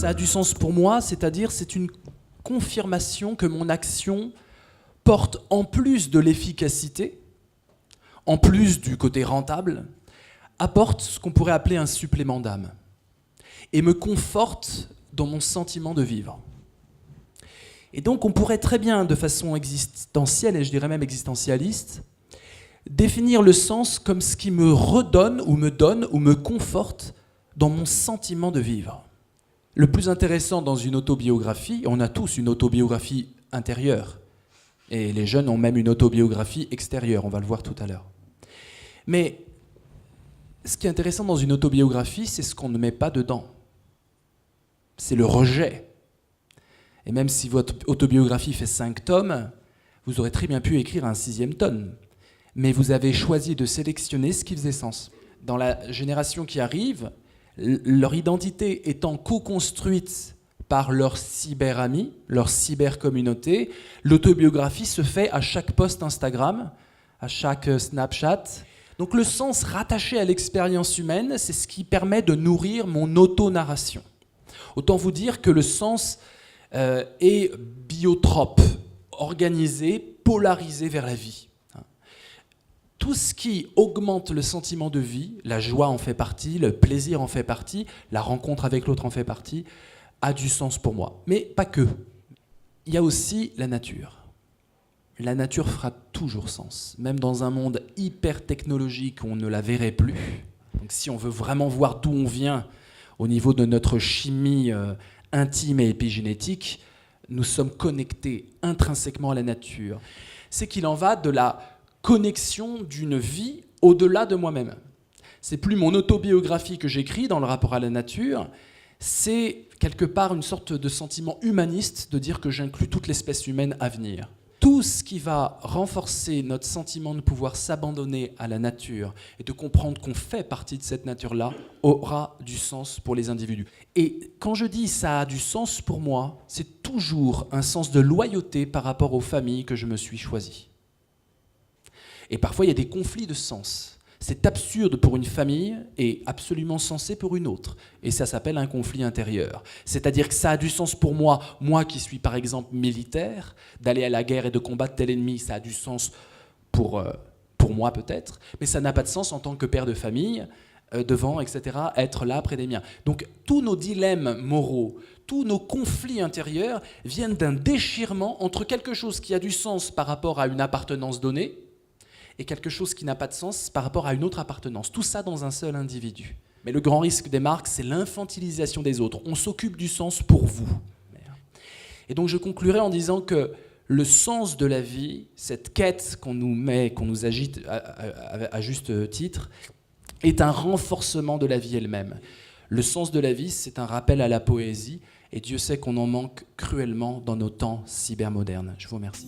Ça a du sens pour moi, c'est-à-dire c'est une confirmation que mon action porte, en plus de l'efficacité, en plus du côté rentable, apporte ce qu'on pourrait appeler un supplément d'âme et me conforte dans mon sentiment de vivre. Et donc on pourrait très bien, de façon existentielle, et je dirais même existentialiste, définir le sens comme ce qui me redonne ou me conforte dans mon sentiment de vivre. Le plus intéressant dans une autobiographie, on a tous une autobiographie intérieure, et les jeunes ont même une autobiographie extérieure, on va le voir tout à l'heure. Mais ce qui est intéressant dans une autobiographie, c'est ce qu'on ne met pas dedans. C'est le rejet. Et même si votre autobiographie fait 5 tomes, vous aurez très bien pu écrire un 6e tome. Mais vous avez choisi de sélectionner ce qui faisait sens. Dans la génération qui arrive, leur identité étant co-construite par leurs cyberamis, leur cybercommunauté, l'autobiographie se fait à chaque post Instagram, à chaque Snapchat. Donc le sens rattaché à l'expérience humaine, c'est ce qui permet de nourrir mon auto-narration. Autant vous dire que le sens est biotrope, organisé, polarisé vers la vie. Tout ce qui augmente le sentiment de vie, la joie en fait partie, le plaisir en fait partie, la rencontre avec l'autre en fait partie, a du sens pour moi. Mais pas que. Il y a aussi la nature. La nature fera toujours sens, même dans un monde hyper technologique où on ne la verrait plus. Donc si on veut vraiment voir d'où on vient au niveau de notre chimie intime et épigénétique, nous sommes connectés intrinsèquement à la nature. C'est qu'il en va de la connexion d'une vie au-delà de moi-même. C'est plus mon autobiographie que j'écris dans le rapport à la nature, c'est quelque part une sorte de sentiment humaniste de dire que j'inclus toute l'espèce humaine à venir. Tout ce qui va renforcer notre sentiment de pouvoir s'abandonner à la nature et de comprendre qu'on fait partie de cette nature-là aura du sens pour les individus. Et quand je dis ça a du sens pour moi, c'est toujours un sens de loyauté par rapport aux familles que je me suis choisies. Et parfois, il y a des conflits de sens. C'est absurde pour une famille et absolument sensé pour une autre. Et ça s'appelle un conflit intérieur. C'est-à-dire que ça a du sens pour moi, moi qui suis par exemple militaire, d'aller à la guerre et de combattre tel ennemi, ça a du sens pour moi peut-être, mais ça n'a pas de sens en tant que père de famille, devant, etc., être là près des miens. Donc tous nos dilemmes moraux, tous nos conflits intérieurs viennent d'un déchirement entre quelque chose qui a du sens par rapport à une appartenance donnée, et quelque chose qui n'a pas de sens par rapport à une autre appartenance. Tout ça dans un seul individu. Mais le grand risque des marques, c'est l'infantilisation des autres. On s'occupe du sens pour vous. Et donc je conclurai en disant que le sens de la vie, cette quête qu'on nous agite à juste titre, est un renforcement de la vie elle-même. Le sens de la vie, c'est un rappel à la poésie, et Dieu sait qu'on en manque cruellement dans nos temps cybermodernes. Je vous remercie.